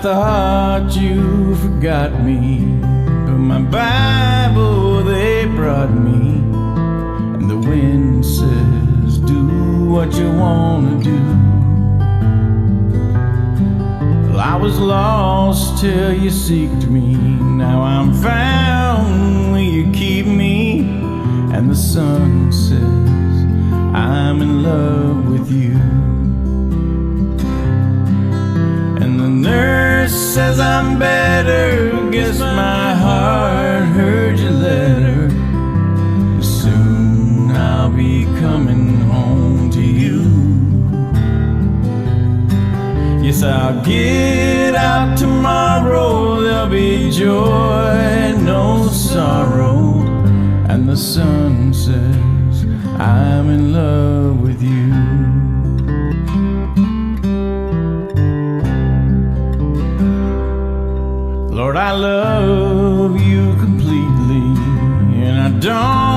thought you forgot me, but my Bible they brought me, and the wind says, do what you wanna do. Well, I was lost till you seeked me, now I'm found, will you keep me? And the sun says, I'm in love with you. And the nurse says I'm better, guess my heart heard your letter. Soon I'll be coming home to you. Yes, I'll get out tomorrow, there'll be joy, no sorrow. And the sun says, I'm in love with you. Lord, I love you completely, and I don't